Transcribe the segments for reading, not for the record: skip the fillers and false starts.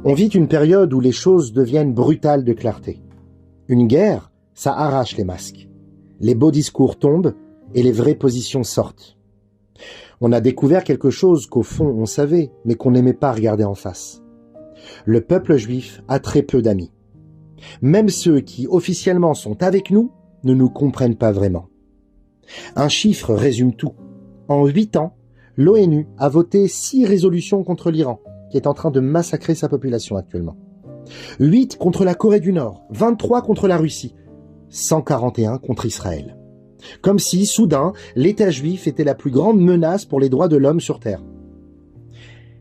On vit une période où les choses deviennent brutales de clarté. Une guerre, ça arrache les masques. Les beaux discours tombent et les vraies positions sortent. On a découvert quelque chose qu'au fond on savait, mais qu'on n'aimait pas regarder en face. Le peuple juif a très peu d'amis. Même ceux qui officiellement sont avec nous ne nous comprennent pas vraiment. Un chiffre résume tout. En 8 ans, l'ONU a voté 6 résolutions contre l'Iran, qui est en train de massacrer sa population actuellement. 8 contre la Corée du Nord, 23 contre la Russie, 141 contre Israël. Comme si, soudain, l'État juif était la plus grande menace pour les droits de l'homme sur Terre.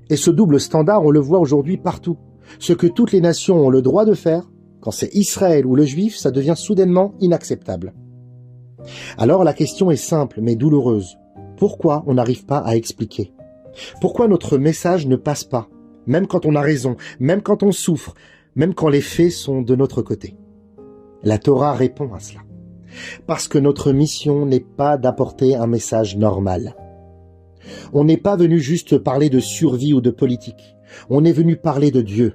Et ce double standard, on le voit aujourd'hui partout. Ce que toutes les nations ont le droit de faire, quand c'est Israël ou le juif, ça devient soudainement inacceptable. Alors la question est simple mais douloureuse. Pourquoi on n'arrive pas à expliquer? Pourquoi notre message ne passe pas? Même quand on a raison, même quand on souffre, même quand les faits sont de notre côté. La Torah répond à cela. Parce que notre mission n'est pas d'apporter un message normal. On n'est pas venu juste parler de survie ou de politique. On est venu parler de Dieu,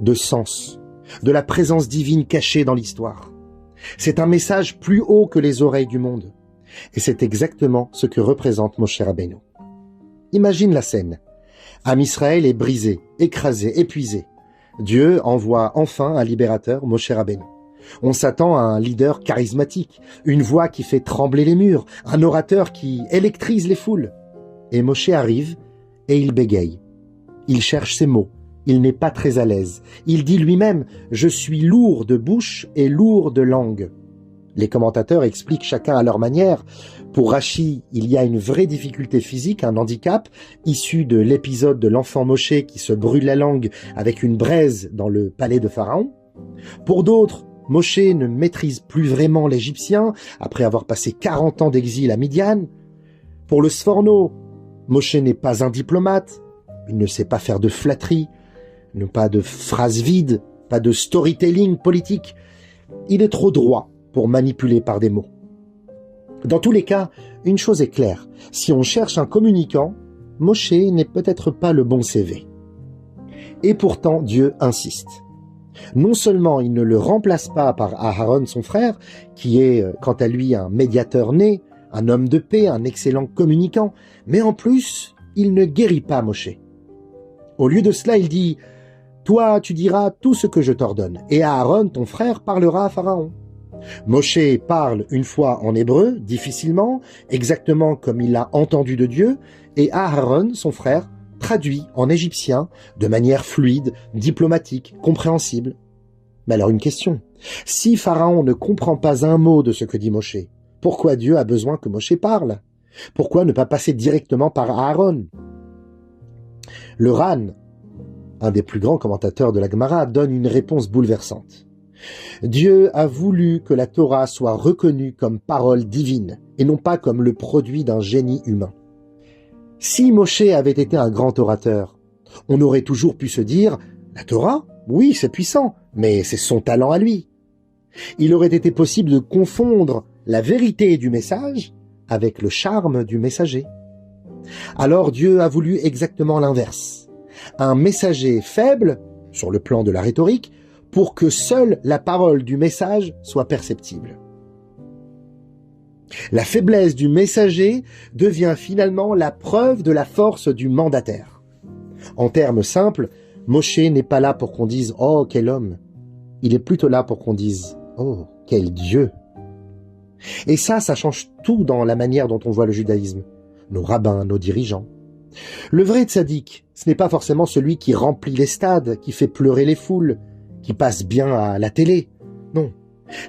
de sens, de la présence divine cachée dans l'histoire. C'est un message plus haut que les oreilles du monde. Et c'est exactement ce que représente Moshe Rabbeinu. Imagine la scène. Am Israël est brisé, écrasé, épuisé. Dieu envoie enfin un libérateur, Moshe Rabbeinu. On s'attend à un leader charismatique, une voix qui fait trembler les murs, un orateur qui électrise les foules. Et Moshe arrive et il bégaye. Il cherche ses mots. Il n'est pas très à l'aise. Il dit lui-même « Je suis lourd de bouche et lourd de langue ». Les commentateurs expliquent chacun à leur manière. Pour Rashi, il y a une vraie difficulté physique, un handicap, issu de l'épisode de l'enfant Moshe qui se brûle la langue avec une braise dans le palais de Pharaon. Pour d'autres, Moshe ne maîtrise plus vraiment l'égyptien après avoir passé 40 ans d'exil à Midian. Pour le Sforno, Moshe n'est pas un diplomate, il ne sait pas faire de flatterie, pas de phrases vides, pas de storytelling politique. Il est trop droit pour manipuler par des mots. Dans tous les cas, une chose est claire, si on cherche un communicant, Moshe n'est peut-être pas le bon CV. Et pourtant, Dieu insiste. Non seulement il ne le remplace pas par Aaron, son frère, qui est quant à lui un médiateur né, un homme de paix, un excellent communicant, mais en plus, il ne guérit pas Moshe. Au lieu de cela, il dit « Toi, tu diras tout ce que je t'ordonne, et Aaron, ton frère, parlera à Pharaon. » Moshe parle une fois en hébreu, difficilement, exactement comme il l'a entendu de Dieu, et Aaron, son frère, traduit en égyptien de manière fluide, diplomatique, compréhensible. Mais alors une question, si Pharaon ne comprend pas un mot de ce que dit Moshe, pourquoi Dieu a besoin que Moshe parle? Pourquoi ne pas passer directement par Aaron? Le Ran, un des plus grands commentateurs de la Gemara, donne une réponse bouleversante. Dieu a voulu que la Torah soit reconnue comme parole divine et non pas comme le produit d'un génie humain. Si Moshe avait été un grand orateur, on aurait toujours pu se dire « La Torah, oui, c'est puissant, mais c'est son talent à lui ». Il aurait été possible de confondre la vérité du message avec le charme du messager. Alors Dieu a voulu exactement l'inverse. Un messager faible, sur le plan de la rhétorique, pour que seule la parole du message soit perceptible. La faiblesse du messager devient finalement la preuve de la force du mandataire. En termes simples, Moshe n'est pas là pour qu'on dise « Oh, quel homme !» Il est plutôt là pour qu'on dise « Oh, quel Dieu !» Et ça change tout dans la manière dont on voit le judaïsme, nos rabbins, nos dirigeants. Le vrai tzaddik, ce n'est pas forcément celui qui remplit les stades, qui fait pleurer les foules, qui passe bien à la télé. Non,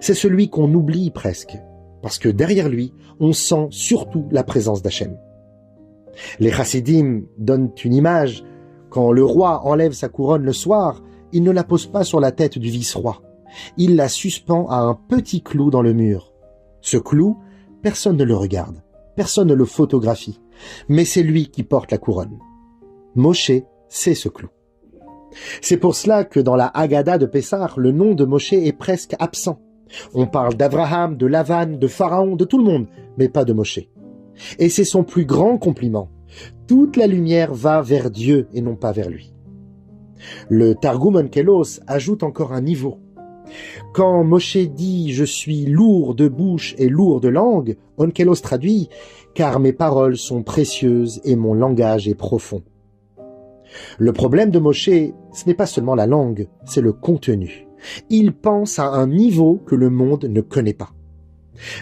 c'est celui qu'on oublie presque, parce que derrière lui, on sent surtout la présence d'Hachem. Les chassidim donnent une image. Quand le roi enlève sa couronne le soir, il ne la pose pas sur la tête du vice-roi. Il la suspend à un petit clou dans le mur. Ce clou, personne ne le regarde, personne ne le photographie, mais c'est lui qui porte la couronne. Moshe, c'est ce clou. C'est pour cela que dans la Haggadah de Pessah, le nom de Moshe est presque absent. On parle d'Abraham, de Lavan, de Pharaon, de tout le monde, mais pas de Moshe. Et c'est son plus grand compliment. Toute la lumière va vers Dieu et non pas vers lui. Le Targum Onkelos ajoute encore un niveau. Quand Moshe dit « Je suis lourd de bouche et lourd de langue », Onkelos traduit « Car mes paroles sont précieuses et mon langage est profond ». Le problème de Moshe, ce n'est pas seulement la langue, c'est le contenu. Il pense à un niveau que le monde ne connaît pas.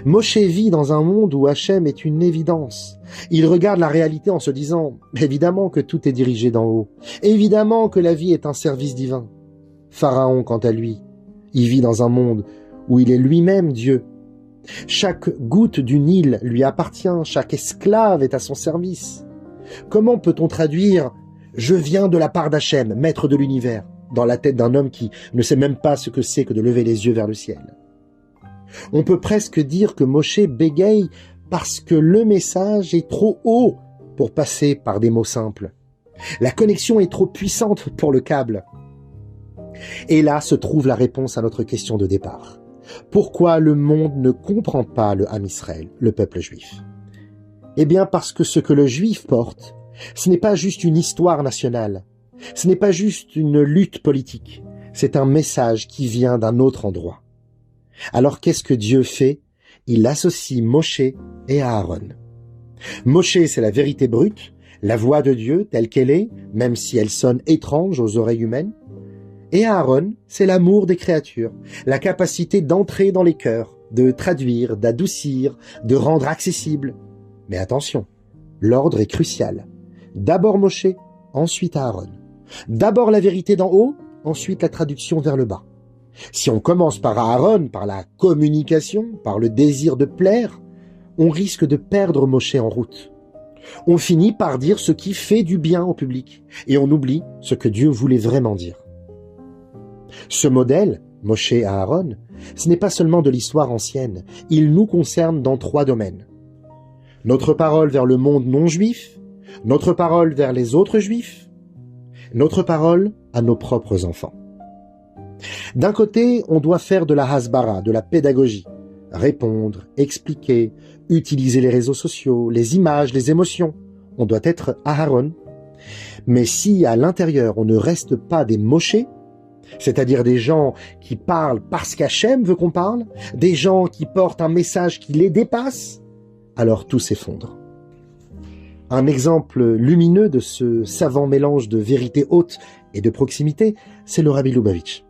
Moshe vit dans un monde où Hachem est une évidence. Il regarde la réalité en se disant « Évidemment que tout est dirigé d'en haut. Évidemment que la vie est un service divin. » Pharaon, quant à lui, il vit dans un monde où il est lui-même Dieu. Chaque goutte du Nil lui appartient, chaque esclave est à son service. Comment peut-on traduire « Je viens de la part d'Hachem, maître de l'univers » dans la tête d'un homme qui ne sait même pas ce que c'est que de lever les yeux vers le ciel? On peut presque dire que Moshe bégaye parce que le message est trop haut pour passer par des mots simples. La connexion est trop puissante pour le câble. Et là se trouve la réponse à notre question de départ. Pourquoi le monde ne comprend pas le Ham Israël, le peuple juif? Eh bien parce que ce que le juif porte, ce n'est pas juste une histoire nationale, ce n'est pas juste une lutte politique, c'est un message qui vient d'un autre endroit. Alors qu'est-ce que Dieu fait? Il associe Moshe et Aaron. Moshe, c'est la vérité brute, la voix de Dieu telle qu'elle est, même si elle sonne étrange aux oreilles humaines. Et Aaron, c'est l'amour des créatures, la capacité d'entrer dans les cœurs, de traduire, d'adoucir, de rendre accessible. Mais attention, l'ordre est crucial. D'abord Moshe, ensuite Aaron. D'abord la vérité d'en haut, ensuite la traduction vers le bas. Si on commence par Aaron, par la communication, par le désir de plaire, on risque de perdre Moshe en route. On finit par dire ce qui fait du bien au public, et on oublie ce que Dieu voulait vraiment dire. Ce modèle, Moshe et Aaron, ce n'est pas seulement de l'histoire ancienne, il nous concerne dans 3 domaines. Notre parole vers le monde non juif, notre parole vers les autres juifs, notre parole à nos propres enfants. D'un côté, on doit faire de la hasbara, de la pédagogie, répondre, expliquer, utiliser les réseaux sociaux, les images, les émotions. On doit être Aaron. Mais si à l'intérieur on ne reste pas des Moshe, c'est-à-dire des gens qui parlent parce qu'Hachem veut qu'on parle, des gens qui portent un message qui les dépasse, alors tout s'effondre. Un exemple lumineux de ce savant mélange de vérité haute et de proximité, c'est le Rabbi Lubavitch.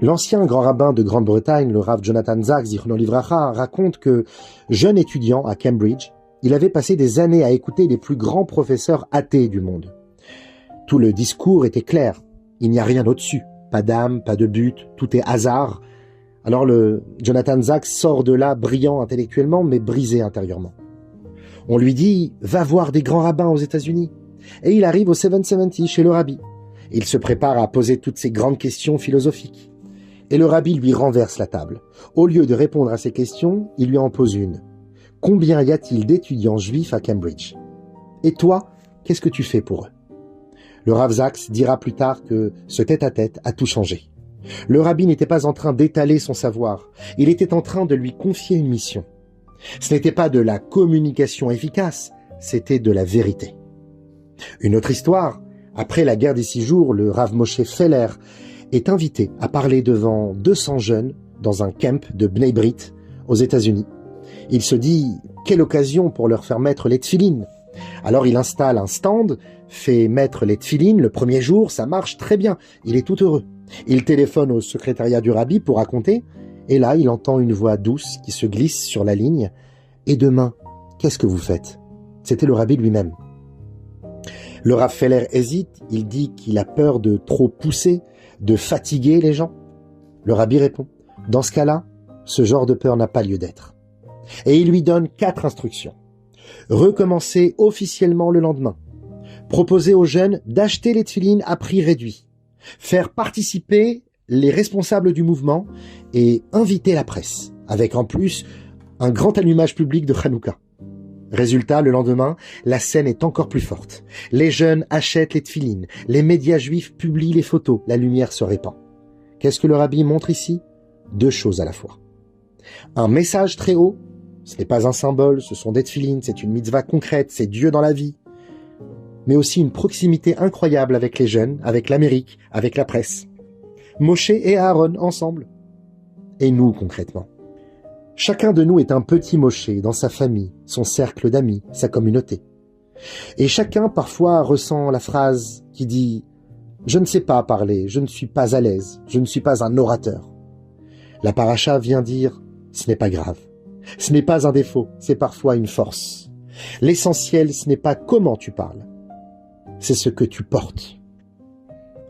L'ancien grand rabbin de Grande-Bretagne, le Rav Jonathan Zaks, Zichrono Livracha, raconte que, jeune étudiant à Cambridge, il avait passé des années à écouter les plus grands professeurs athées du monde. Tout le discours était clair, il n'y a rien au-dessus, pas d'âme, pas de but, tout est hasard. Alors le Jonathan Zaks sort de là brillant intellectuellement, mais brisé intérieurement. On lui dit « Va voir des grands rabbins aux États-Unis ». Et il arrive au 770 chez le rabbi. Il se prépare à poser toutes ces grandes questions philosophiques. Et le rabbi lui renverse la table. Au lieu de répondre à ces questions, il lui en pose une. Combien y a-t-il d'étudiants juifs à Cambridge? Et toi, qu'est-ce que tu fais pour eux? Le Rav Zaks dira plus tard que ce tête-à-tête a tout changé. Le rabbi n'était pas en train d'étaler son savoir, il était en train de lui confier une mission. Ce n'était pas de la communication efficace, c'était de la vérité. Une autre histoire, après la guerre des 6 jours, le Rav Moshe Feller est invité à parler devant 200 jeunes dans un camp de Bnei Brit aux États-Unis. Il se dit, quelle occasion pour leur faire mettre les tefilines. Alors il installe un stand, fait mettre les tefilines le premier jour, ça marche très bien, il est tout heureux. Il téléphone au secrétariat du rabbi pour raconter, et là il entend une voix douce qui se glisse sur la ligne. Et demain, qu'est-ce que vous faites? C'était le rabbi lui-même. Le Rav Feller hésite, il dit qu'il a peur de trop pousser, de fatiguer les gens. Le rabbi répond, dans ce cas-là, ce genre de peur n'a pas lieu d'être. Et il lui donne 4 instructions. Recommencer officiellement le lendemain. Proposer aux jeunes d'acheter les tefilines à prix réduit. Faire participer les responsables du mouvement et inviter la presse, avec en plus un grand allumage public de Hanouka. Résultat, le lendemain, la scène est encore plus forte. Les jeunes achètent les tefilines, les médias juifs publient les photos, la lumière se répand. Qu'est-ce que le rabbi montre ici? 2 choses à la fois. Un message très haut, ce n'est pas un symbole, ce sont des tefilines, c'est une mitzvah concrète, c'est Dieu dans la vie. mais aussi une proximité incroyable avec les jeunes, avec l'Amérique, avec la presse. Moshe et Aaron ensemble. Et nous, concrètement. Chacun de nous est un petit Moshe dans sa famille, son cercle d'amis, sa communauté. Et chacun, parfois, ressent la phrase qui dit « Je ne sais pas parler, je ne suis pas à l'aise, je ne suis pas un orateur ». La paracha vient dire « Ce n'est pas grave. Ce n'est pas un défaut, c'est parfois une force. L'essentiel, ce n'est pas comment tu parles, c'est ce que tu portes. »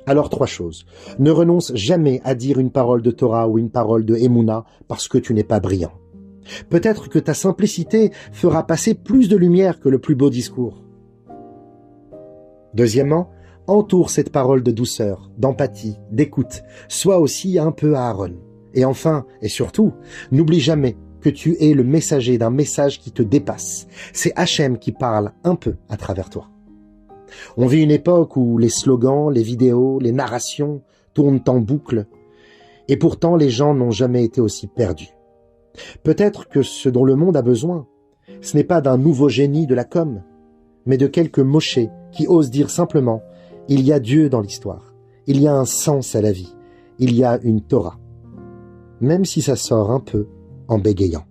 Alors 3 choses. Ne renonce jamais à dire une parole de Torah ou une parole de Emouna parce que tu n'es pas brillant. Peut-être que ta simplicité fera passer plus de lumière que le plus beau discours. Deuxièmement, entoure cette parole de douceur, d'empathie, d'écoute. Sois aussi un peu Aaron. Et enfin, et surtout, n'oublie jamais que tu es le messager d'un message qui te dépasse. C'est Hachem qui parle un peu à travers toi. On vit une époque où les slogans, les vidéos, les narrations tournent en boucle, et pourtant les gens n'ont jamais été aussi perdus. Peut-être que ce dont le monde a besoin, ce n'est pas d'un nouveau génie de la com, mais de quelques moshés qui osent dire simplement « Il y a Dieu dans l'histoire, il y a un sens à la vie, il y a une Torah », même si ça sort un peu en bégayant.